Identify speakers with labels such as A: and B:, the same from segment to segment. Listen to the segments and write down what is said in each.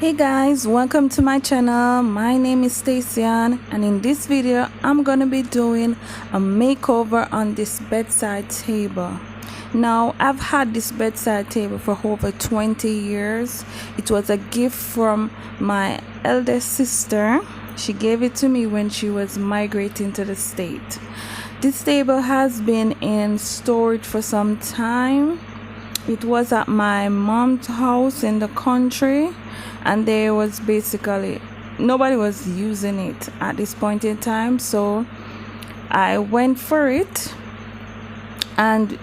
A: Hey guys, welcome to my channel. My name is Stacian, and in this video I'm gonna be doing a makeover on this bedside table. Now, I've had this bedside table for over 20 years. It was a gift from my eldest sister. She gave it to me when she was migrating to the state. This table has been in storage for some time. It was at my mom's house in the country, and there was basically nobody was using it at this point in time, so I went for it. And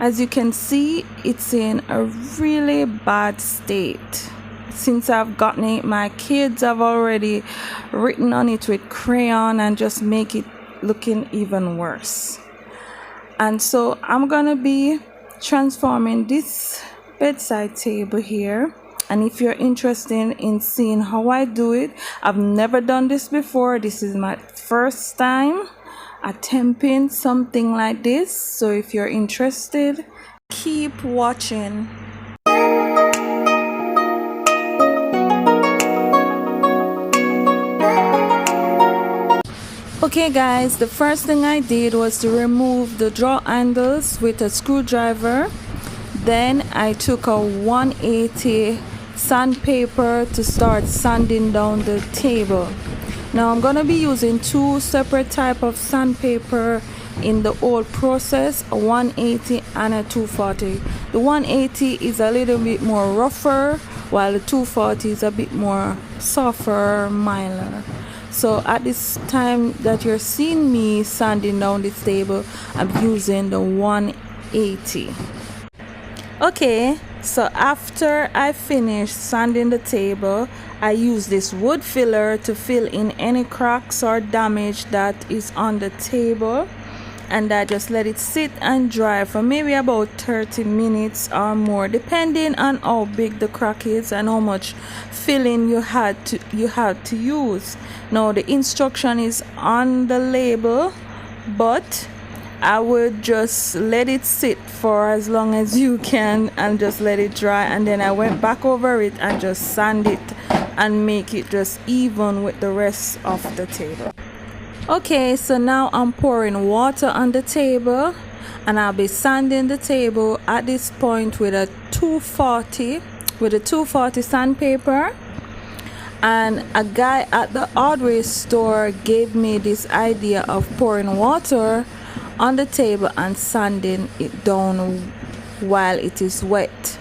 A: as you can see, it's in a really bad state. Since I've gotten it, my kids have already written on it with crayon and just make it looking even worse. And so I'm gonna be transforming this bedside table here. And if you're interested in seeing how I do it, I've never done this before. This is my first time attempting something like this. So if you're interested, keep watching. Okay guys, the first thing I did was to remove the drawer handles with a screwdriver. Then I took a 180 sandpaper to start sanding down the table. Now I'm gonna be using two separate type of sandpaper in the whole process, a 180 and a 240. The 180 is a little bit more rougher, while the 240 is a bit more softer, milder. So at this time that you're seeing me sanding down this table, I'm using the 180. Okay, so after I finished sanding the table, I use this wood filler to fill in any cracks or damage that is on the table, and I just let it sit and dry for maybe about 30 minutes or more, depending on how big the crack is and how much filling you had to use. Now the instruction is on the label, but I would just let it sit for as long as you can and just let it dry, and then I went back over it and just sand it and make it just even with the rest of the table. Okay, so now I'm pouring water on the table, and I'll be sanding the table at this point with a 240 sandpaper. And a guy at the hardware store gave me this idea of pouring water on the table and sanding it down while it is wet.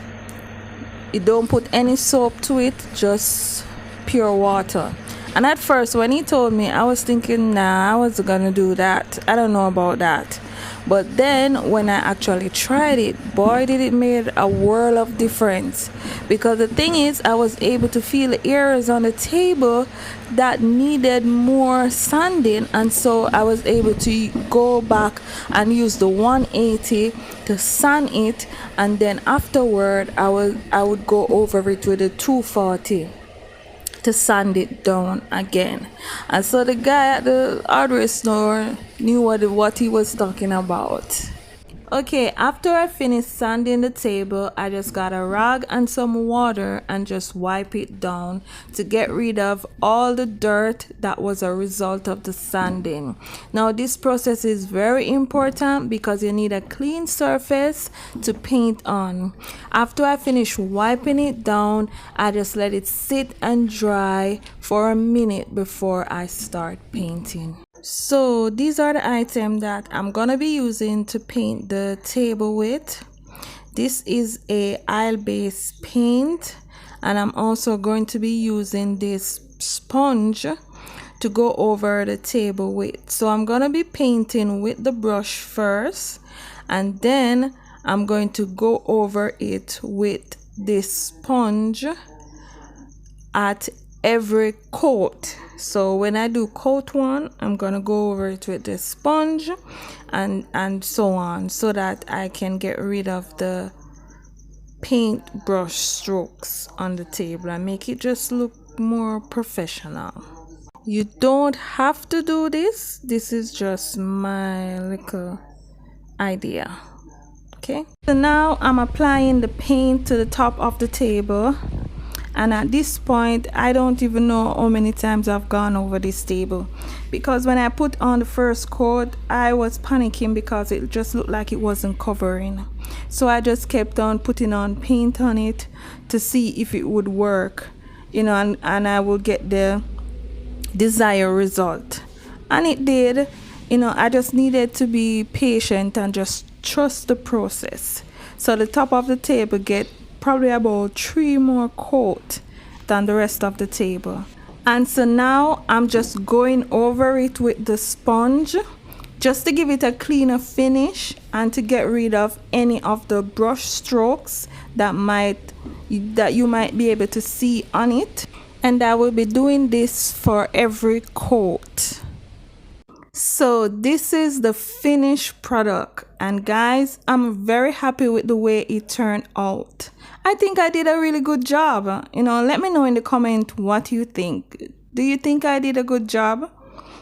A: You don't put any soap to it, just pure water. And at first when he told me, I was thinking, nah, I wasn't gonna do that. I don't know about that. But then when I actually tried it, boy, did it make a world of difference. Because the thing is, I was able to feel the areas on the table that needed more sanding, and so I was able to go back and use the 180 to sand it, and then afterward I would go over it with the 240 to sand it down again. And so the guy at the hardware store knew what he was talking about. Okay, after I finished sanding the table, I just got a rag and some water and just wipe it down to get rid of all the dirt that was a result of the sanding. Now this process is very important because you need a clean surface to paint on. After I finish wiping it down, I just let it sit and dry for a minute before I start painting. So these are the items that I'm gonna be using to paint the table with. This is a oil-based paint, and I'm also going to be using this sponge to go over the table with. So I'm gonna be painting with the brush first, and then I'm going to go over it with this sponge at every coat. So when I do coat one, I'm gonna go over it with the sponge and so on, so that I can get rid of the paintbrush strokes on the table and make it just look more professional. You don't have to do this. This is just my little idea. Okay, so now I'm applying the paint to the top of the table, And at this point, I don't even know how many times I've gone over this table, because when I put on the first coat, I was panicking because it just looked like it wasn't covering. So I just kept on putting on paint on it to see if it would work, and I would get the desired result. And it did. I just needed to be patient and just trust the process. So the top of the table get probably about 3 more coat than the rest of the table. And so now I'm just going over it with the sponge just to give it a cleaner finish and to get rid of any of the brush strokes that you might be able to see on it. And I will be doing this for every coat. So this is the finished product, and guys, I'm very happy with the way it turned out. I think I did a really good job. Let me know in the comment what you think. Do you think I did a good job?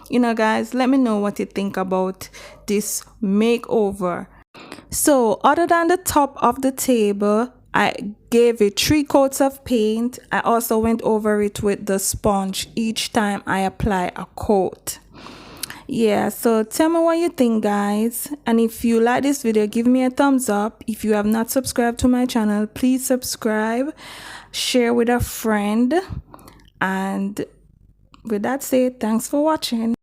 A: Guys, let me know what you think about this makeover. So other than the top of the table, I gave it 3 coats of paint. I also went over it with the sponge each time I apply a coat. Yeah, so tell me what you think, guys. And if you like this video, give me a thumbs up. If you have not subscribed to my channel, please subscribe, share with a friend. And with that said, thanks for watching.